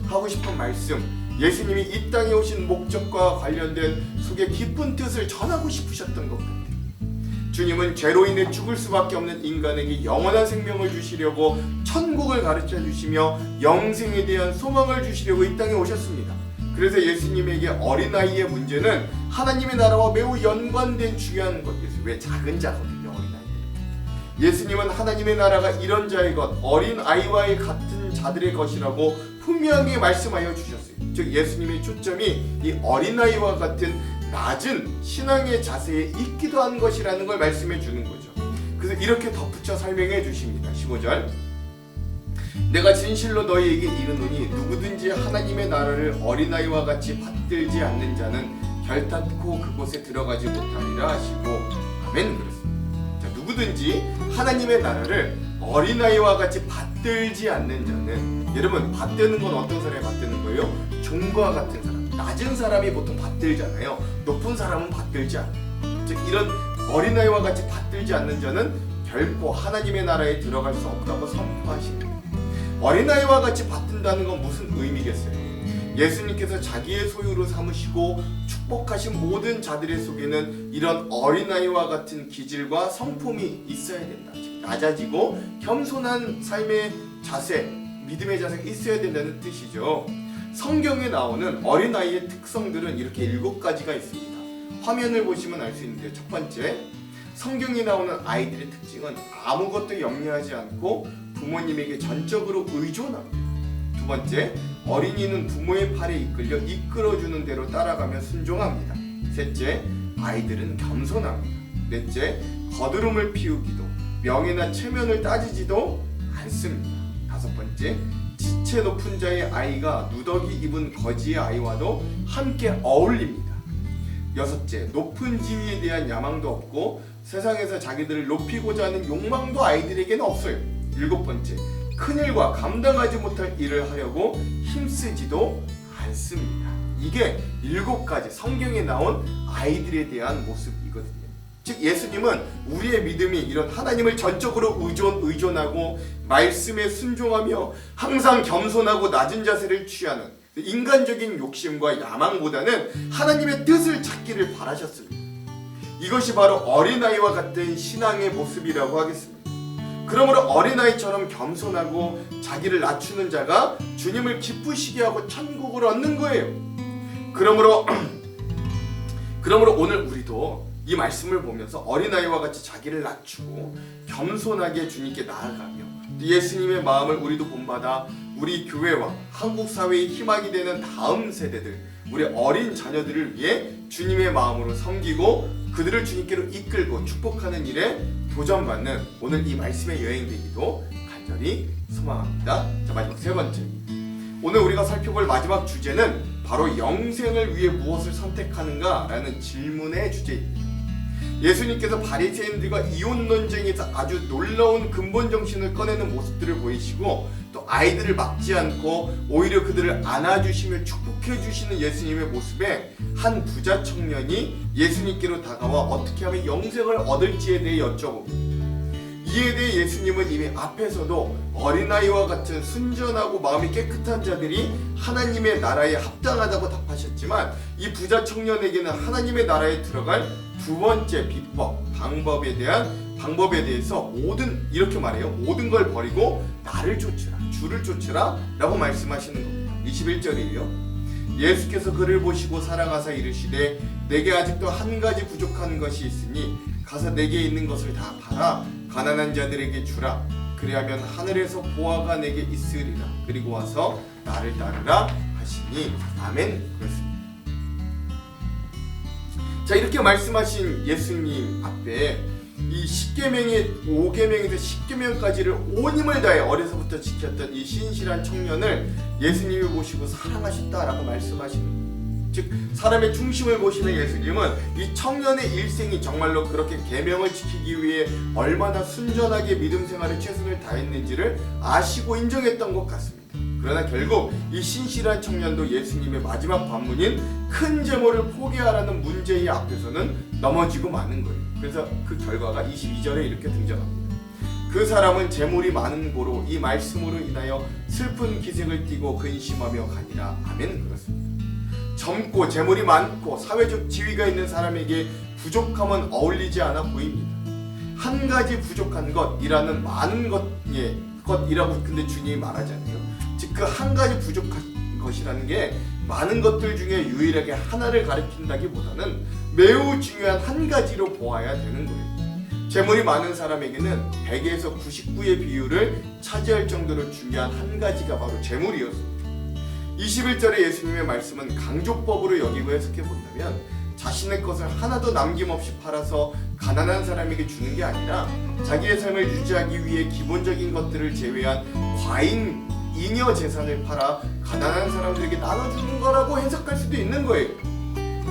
하고 싶은 말씀, 예수님이 이 땅에 오신 목적과 관련된 속에 깊은 뜻을 전하고 싶으셨던 것 같아요. 주님은 죄로 인해 죽을 수밖에 없는 인간에게 영원한 생명을 주시려고 천국을 가르쳐 주시며 영생에 대한 소망을 주시려고 이 땅에 오셨습니다. 그래서 예수님에게 어린아이의 문제는 하나님의 나라와 매우 연관된 중요한 것이에요. 왜 작은 자거든요, 어린아이들. 예수님은 하나님의 나라가 이런 자의 것, 어린아이와의 같은 자들의 것이라고 분명히 말씀하여 주셨어요. 즉 예수님의 초점이 이 어린아이와 같은 낮은 신앙의 자세에 있기도 한 것이라는 걸 말씀해 주는 거죠. 그래서 이렇게 덧붙여 설명해 주십니다. 15절 내가 진실로 너희에게 이르노니 누구든지 하나님의 나라를 어린아이와 같이 받들지 않는 자는 결탄코 그곳에 들어가지 못하리라 하시고 아멘 그렇습니다. 자, 누구든지 하나님의 나라를 어린아이와 같이 받들지 않는 자는 여러분 받드는 건 어떤 사람이 받드는 거예요? 종과 같은 사람, 낮은 사람이 보통 받들잖아요. 높은 사람은 받들지 않아요. 즉 이런 어린아이와 같이 받들지 않는 자는 결코 하나님의 나라에 들어갈 수 없다고 선포하십니다. 어린아이와 같이 받든다는 건 무슨 의미겠어요? 예수님께서 자기의 소유로 삼으시고 축복하신 모든 자들의 속에는 이런 어린아이와 같은 기질과 성품이 있어야 된다. 즉 낮아지고 겸손한 삶의 자세, 믿음의 자세가 있어야 된다는 뜻이죠. 성경에 나오는 어린아이의 특성들은 이렇게 7가지가 있습니다. 화면을 보시면 알 수 있는데 첫 번째, 성경에 나오는 아이들의 특징은 아무것도 염려하지 않고 부모님에게 전적으로 의존합니다. 두 번째, 어린이는 부모의 팔에 이끌어주는 대로 따라가며 순종합니다. 셋째, 아이들은 겸손합니다. 넷째, 거드름을 피우기도 명예나 체면을 따지지도 않습니다. 다섯 번째, 지체 높은 자의 아이가 누더기 입은 거지의 아이와도 함께 어울립니다. 여섯째, 높은 지위에 대한 야망도 없고 세상에서 자기들을 높이고자 하는 욕망도 아이들에게는 없어요. 일곱 번째, 큰일과 감당하지 못할 일을 하려고 힘쓰지도 않습니다. 이게 7가지 성경에 나온 아이들에 대한 모습이거든요. 즉 예수님은 우리의 믿음이 이런 하나님을 전적으로 의존하고 말씀에 순종하며 항상 겸손하고 낮은 자세를 취하는 인간적인 욕심과 야망보다는 하나님의 뜻을 찾기를 바라셨습니다. 이것이 바로 어린아이와 같은 신앙의 모습이라고 하겠습니다. 그러므로 어린아이처럼 겸손하고 자기를 낮추는 자가 주님을 기쁘시게 하고 천국을 얻는 거예요. 그러므로 오늘 우리도 이 말씀을 보면서 어린아이와 같이 자기를 낮추고 겸손하게 주님께 나아가며 예수님의 마음을 우리도 본받아 우리 교회와 한국 사회의 희망이 되는 다음 세대들, 우리 어린 자녀들을 위해 주님의 마음으로 섬기고 그들을 주님께로 이끌고 축복하는 일에 도전받는 오늘 이 말씀의 여행 되기도 간절히 소망합니다. 자, 마지막 세 번째, 오늘 우리가 살펴볼 마지막 주제는 바로 영생을 위해 무엇을 선택하는가 라는 질문의 주제입니다. 예수님께서 바리새인들과 이혼 논쟁에서 아주 놀라운 근본 정신을 꺼내는 모습들을 보이시고 또 아이들을 막지 않고 오히려 그들을 안아주시며 축복해 주시는 예수님의 모습에 한 부자 청년이 예수님께로 다가와 어떻게 하면 영생을 얻을지에 대해 여쭤봅니다. 이에 대해 예수님은 이미 앞에서도 어린아이와 같은 순전하고 마음이 깨끗한 자들이 하나님의 나라에 합당하다고 답하셨지만 이 부자 청년에게는 하나님의 나라에 들어갈 두 번째 비법, 방법에 대해서 이렇게 말해요. 모든 걸 버리고 나를 쫓으라, 주를 쫓으라 라고 말씀하시는 겁니다. 21절이에요. 예수께서 그를 보시고 살아가사 이르시되 내게 아직도 한 가지 부족한 것이 있으니 가서 내게 있는 것을 다 팔아 가난한 자들에게 주라. 그리하면 하늘에서 보화가 내게 있으리라. 그리고 와서 나를 따르라 하시니 아멘. 그렇습니다. 자, 이렇게 말씀하신 예수님 앞에 이 10계명의 5계명에서 10계명까지를 온 힘을 다해 어려서부터 지켰던 이 신실한 청년을 예수님이 보시고 사랑하셨다라고 말씀하시는 거예요. 즉 사람의 중심을 보시는 예수님은 이 청년의 일생이 정말로 그렇게 계명을 지키기 위해 얼마나 순전하게 믿음 생활에 최선을 다했는지를 아시고 인정했던 것 같습니다. 그러나 결국 이 신실한 청년도 예수님의 마지막 관문인 큰 재물을 포기하라는 문제의 앞에서는 넘어지고 마는 거예요. 그래서 그 결과가 22절에 이렇게 등장합니다. 그 사람은 재물이 많은 고로 이 말씀으로 인하여 슬픈 기색을 띠고 근심하며 가니라. 아멘. 그렇습니다. 젊고 재물이 많고 사회적 지위가 있는 사람에게 부족함은 어울리지 않아 보입니다. 한 가지 부족한 것이라는 많은 것이라고 근데 주님이 말하잖아요. 즉 그 한 가지 부족한 것이라는 게 많은 것들 중에 유일하게 하나를 가리킨다기보다는 매우 중요한 한 가지로 보아야 되는 거예요. 재물이 많은 사람에게는 100에서 99의 비율을 차지할 정도로 중요한 한 가지가 바로 재물이었습니다. 21절의 예수님의 말씀은 강조법으로 여기고 해석해 본다면 자신의 것을 하나도 남김없이 팔아서 가난한 사람에게 주는 게 아니라 자기의 삶을 유지하기 위해 기본적인 것들을 제외한 과잉 잉여 재산을 팔아 가난한 사람들에게 나눠주는 거라고 해석할 수도 있는 거예요.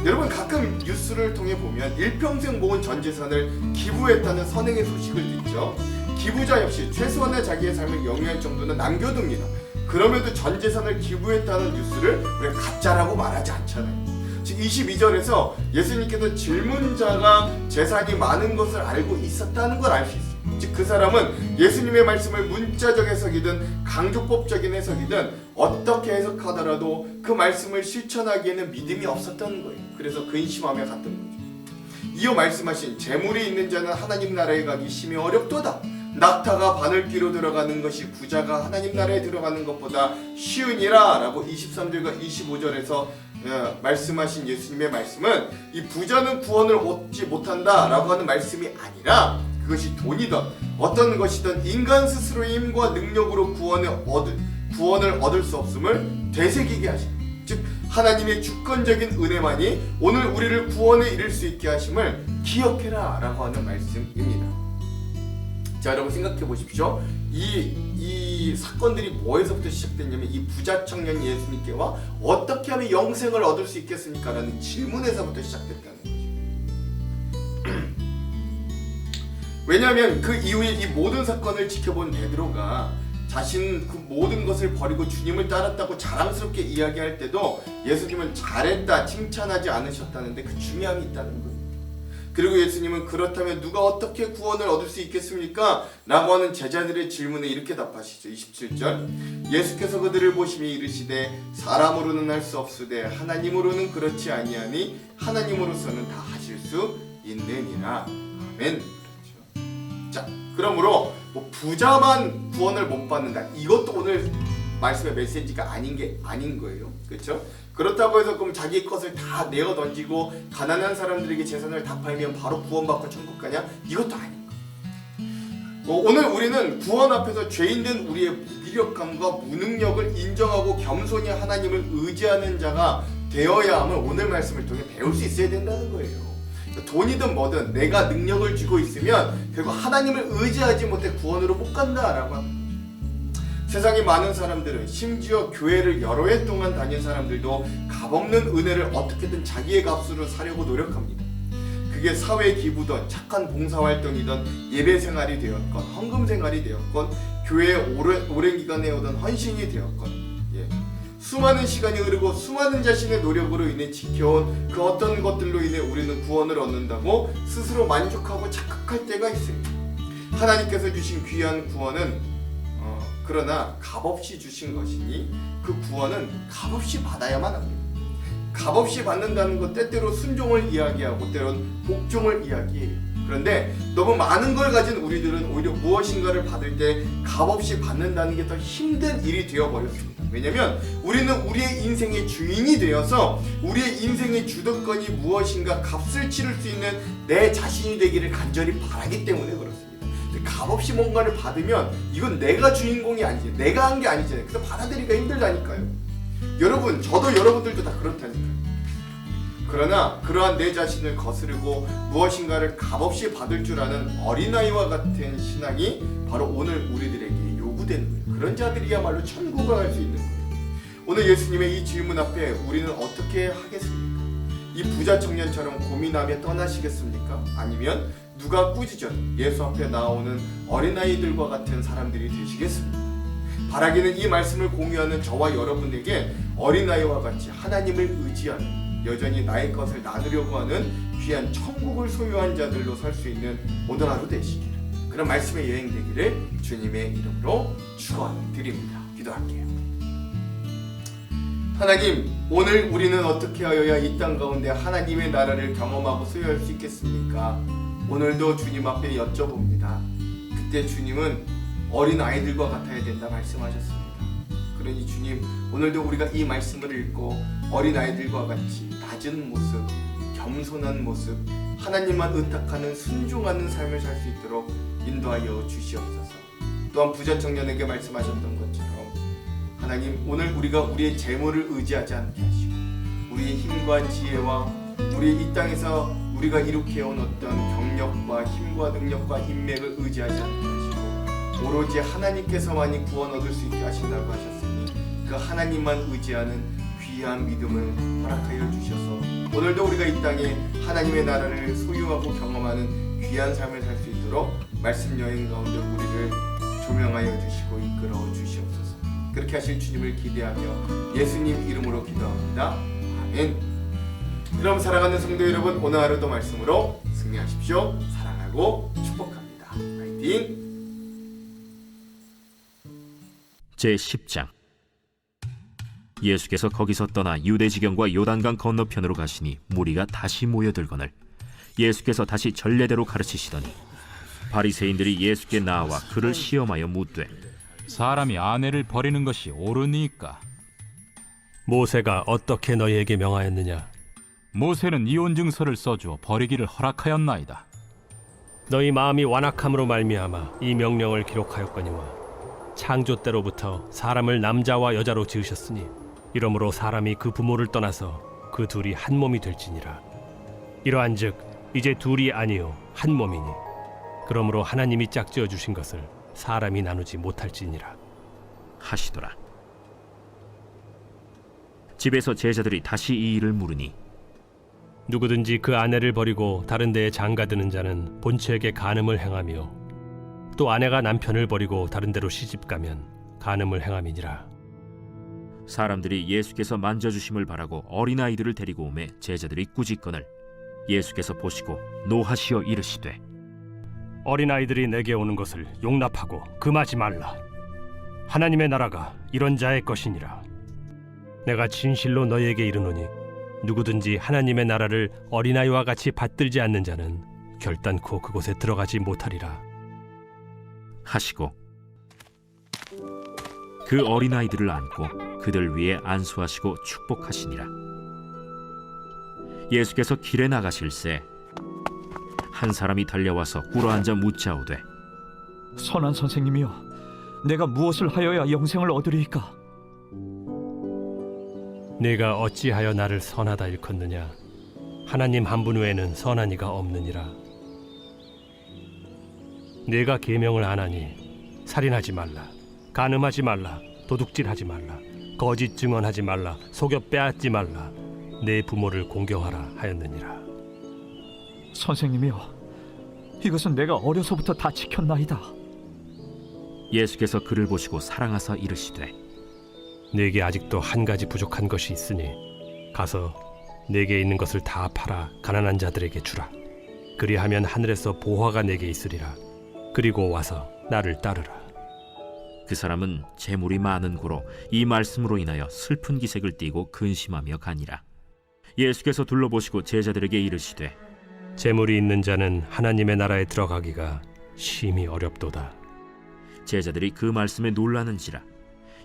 여러분 가끔 뉴스를 통해 보면 일평생 모은 전 재산을 기부했다는 선행의 소식을 듣죠. 기부자 역시 최소한의 자기의 삶을 영위할 정도는 남겨둡니다. 그럼에도 전 재산을 기부했다는 뉴스를 우리가 가짜라고 말하지 않잖아요. 즉 22절에서 예수님께서 질문자가 재산이 많은 것을 알고 있었다는 걸 알 수 있어요. 즉 그 사람은 예수님의 말씀을 문자적 해석이든 강조법적인 해석이든 어떻게 해석하더라도 그 말씀을 실천하기에는 믿음이 없었던 거예요. 그래서 근심하며 갔던 거죠. 이어 말씀하신 재물이 있는 자는 하나님 나라에 가기 심히 어렵도다. 낙타가 바늘귀로 들어가는 것이 부자가 하나님 나라에 들어가는 것보다 쉬우니라 라고 23절과 25절에서 말씀하신 예수님의 말씀은 이 부자는 구원을 얻지 못한다 라고 하는 말씀이 아니라 그것이 돈이든 어떤 것이든 인간 스스로의 힘과 능력으로 구원을 얻을 수 없음을 되새기게 하십니다. 즉 하나님의 주권적인 은혜만이 오늘 우리를 구원에 이를 수 있게 하심을 기억해라 라고 하는 말씀입니다. 자, 여러분 생각해 보십시오. 이 사건들이 뭐에서부터 시작됐냐면 이 부자 청년이 예수님께와 어떻게 하면 영생을 얻을 수 있겠습니까? 라는 질문에서부터 시작됐다는 거죠. 왜냐하면 그 이후에 이 모든 사건을 지켜본 베드로가 자신 그 모든 것을 버리고 주님을 따랐다고 자랑스럽게 이야기할 때도 예수님은 잘했다 칭찬하지 않으셨다는데 그 중요함이 있다는 거예요. 그리고 예수님은 그렇다면 누가 어떻게 구원을 얻을 수 있겠습니까? 라고 하는 제자들의 질문에 이렇게 답하시죠. 27절 예수께서 그들을 보시며 이르시되 사람으로는 할 수 없으되 하나님으로는 그렇지 아니하니 하나님으로서는 다 하실 수 있느니라. 아멘. 그렇죠. 자, 그러므로 뭐 부자만 구원을 못 받는다. 이것도 오늘 말씀의 메시지가 아닌 거예요. 그렇죠? 그렇다고 해서 그럼 자기 것을 다 내어 던지고 가난한 사람들에게 재산을 다 팔면 바로 구원받고 천국 가냐? 이것도 아닌 거예요. 오늘 우리는 구원 앞에서 죄인된 우리의 무기력함과 무능력을 인정하고 겸손히 하나님을 의지하는 자가 되어야 함을 오늘 말씀을 통해 배울 수 있어야 된다는 거예요. 돈이든 뭐든 내가 능력을 쥐고 있으면 결국 하나님을 의지하지 못해 구원으로 못 간다라고 합니다. 세상에 많은 사람들은 심지어 교회를 여러 해 동안 다닌 사람들도 값없는 은혜를 어떻게든 자기의 값으로 사려고 노력합니다. 그게 사회 기부든 착한 봉사활동이든 예배 생활이 되었건 헌금 생활이 되었건 교회에 오랜 기간 해오던 헌신이 되었건 수많은 시간이 흐르고 수많은 자신의 노력으로 인해 지켜온 그 어떤 것들로 인해 우리는 구원을 얻는다고 스스로 만족하고 착각할 때가 있습니다. 하나님께서 주신 귀한 구원은 그러나 값없이 주신 것이니 그 구원은 값없이 받아야만 합니다. 값없이 받는다는 것 때때로 순종을 이야기하고 때론 복종을 이야기해요. 그런데 너무 많은 걸 가진 우리들은 오히려 무엇인가를 받을 때 값없이 받는다는 게 더 힘든 일이 되어버렸습니다. 왜냐면 우리는 우리의 인생의 주인이 되어서 우리의 인생의 주도권이 무엇인가 값을 치를 수 있는 내 자신이 되기를 간절히 바라기 때문에 그렇습니다. 값없이 뭔가를 받으면 이건 내가 주인공이 아니지, 내가 한 게 아니잖아요. 그래서 받아들이기가 힘들다니까요. 여러분, 저도 여러분들도 다 그렇다니까요. 그러나 그러한 내 자신을 거스르고 무엇인가를 값없이 받을 줄 아는 어린아이와 같은 신앙이 바로 오늘 우리들에게 요구되는 거예요. 그런 자들이야말로 천국을 갈 수 있는 거예요. 오늘 예수님의 이 질문 앞에 우리는 어떻게 하겠습니까? 이 부자 청년처럼 고민하며 떠나시겠습니까? 아니면 누가 꾸짖어도 예수 앞에 나오는 어린아이들과 같은 사람들이 되시겠습니까? 바라기는 이 말씀을 공유하는 저와 여러분에게 어린아이와 같이 하나님을 의지하는, 여전히 나의 것을 나누려고 하는 귀한 천국을 소유한 자들로 살 수 있는 오늘 하루 되시기를, 그런 말씀의 여행 되기를 주님의 이름으로 축원드립니다. 기도할게요. 하나님, 오늘 우리는 어떻게 하여야 이 땅 가운데 하나님의 나라를 경험하고 소유할 수 있겠습니까? 오늘도 주님 앞에 여쭤봅니다. 그때 주님은 어린 아이들과 같아야 된다 말씀하셨습니다. 그러니 주님, 오늘도 우리가 이 말씀을 읽고 어린 아이들과 같이 낮은 모습, 겸손한 모습, 하나님만 의탁하는 순종하는 삶을 살 수 있도록 인도하여 주시옵소서. 또한 부자 청년에게 말씀하셨던 것처럼 하나님, 오늘 우리가 우리의 재물을 의지하지 않게 하시고 우리의 힘과 지혜와 우리 이 땅에서 우리가 이룩해온 어떤 경력과 힘과 능력과 인맥을 의지하지 않게 하시고 오로지 하나님께서만이 구원 얻을 수 있게 하신다고 하셨으니 그 하나님만 의지하는 귀한 믿음을 허락하여 주셔서 오늘도 우리가 이 땅에 하나님의 나라를 소유하고 경험하는 귀한 삶을 살 수 있도록 말씀 여행 가운데 우리를 조명하여 주시고 이끌어 주시옵소서. 그렇게 하실 주님을 기대하며 예수님 이름으로 기도합니다. 아멘. 그럼 사랑하는 성도 여러분, 오늘 하루도 말씀으로 승리하십시오. 사랑하고 축복합니다. 화이팅! 제10장. 예수께서 거기서 떠나 유대지경과 요단강 건너편으로 가시니 무리가 다시 모여들거늘 예수께서 다시 전례대로 가르치시더니 바리새인들이 예수께 나와 그를 시험하여 묻되 사람이 아내를 버리는 것이 옳으니까? 모세가 어떻게 너희에게 명하였느냐? 모세는 이혼 증서를 써주어 버리기를 허락하였나이다. 너희 마음이 완악함으로 말미암아 이 명령을 기록하였거니와 창조 때로부터 사람을 남자와 여자로 지으셨으니 이러므로 사람이 그 부모를 떠나서 그 둘이 한 몸이 될지니라. 이러한즉 이제 둘이 아니요 한 몸이니 그러므로 하나님이 짝지어 주신 것을 사람이 나누지 못할지니라 하시더라. 집에서 제자들이 다시 이 일을 물으니 누구든지 그 아내를 버리고 다른 데에 장가드는 자는 본처에게 간음을 행하며 또 아내가 남편을 버리고 다른 데로 시집가면 간음을 행함이니라. 사람들이 예수께서 만져주심을 바라고 어린아이들을 데리고 오매 제자들이 꾸짖거늘 예수께서 보시고 노하시어 이르시되 어린아이들이 내게 오는 것을 용납하고 금하지 말라. 하나님의 나라가 이런 자의 것이니라. 내가 진실로 너희에게 이르노니 누구든지 하나님의 나라를 어린아이와 같이 받들지 않는 자는 결단코 그곳에 들어가지 못하리라 하시고 그 어린아이들을 안고 그들 위에 안수하시고 축복하시니라. 예수께서 길에 나가실새 한 사람이 달려와서 꿇어앉아 묻자오되 선한 선생님이여, 내가 무엇을 하여야 영생을 얻으리이까? 네가 어찌하여 나를 선하다 일컫느냐? 하나님 한 분 외에는 선한 이가 없느니라. 네가 계명을 안 하니 살인하지 말라, 간음하지 말라, 도둑질하지 말라, 거짓 증언하지 말라, 속여 빼앗지 말라, 내 부모를 공경하라 하였느니라. 선생님이여, 이것은 내가 어려서부터 다 지켰나이다. 예수께서 그를 보시고 사랑하사 이르시되 네게 아직도 한 가지 부족한 것이 있으니 가서 네게 있는 것을 다 팔아 가난한 자들에게 주라. 그리하면 하늘에서 보화가 네게 있으리라. 그리고 와서 나를 따르라. 그 사람은 재물이 많은 고로 이 말씀으로 인하여 슬픈 기색을 띠고 근심하며 가니라. 예수께서 둘러보시고 제자들에게 이르시되 재물이 있는 자는 하나님의 나라에 들어가기가 심히 어렵도다. 제자들이 그 말씀에 놀라는지라.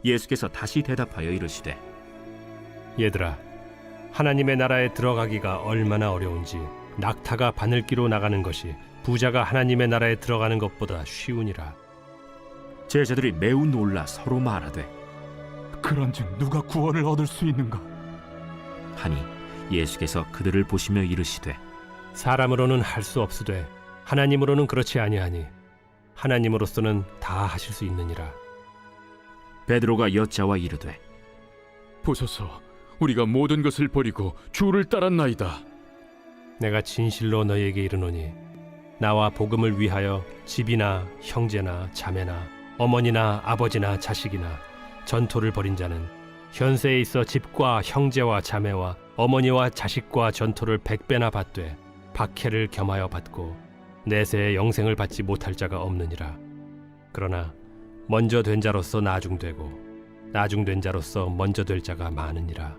예수께서 다시 대답하여 이르시되 얘들아, 하나님의 나라에 들어가기가 얼마나 어려운지 낙타가 바늘기로 나가는 것이 부자가 하나님의 나라에 들어가는 것보다 쉬우니라. 제자들이 매우 놀라 서로 말하되 그런즉 누가 구원을 얻을 수 있는가? 하니 예수께서 그들을 보시며 이르시되 사람으로는 할 수 없으되 하나님으로는 그렇지 아니하니 하나님으로서는 다 하실 수 있느니라. 베드로가 여짜와 이르되 보소서, 우리가 모든 것을 버리고 주를 따랐나이다. 내가 진실로 너희에게 이르노니 나와 복음을 위하여 집이나 형제나 자매나 어머니나 아버지나 자식이나 전토를 벌인 자는 현세에 있어 집과 형제와 자매와 어머니와 자식과 전토를 100배나 받되 박해를 겸하여 받고 내세에 영생을 받지 못할 자가 없느니라. 그러나 먼저 된 자로서 나중되고 나중된 자로서 먼저 될 자가 많으니라.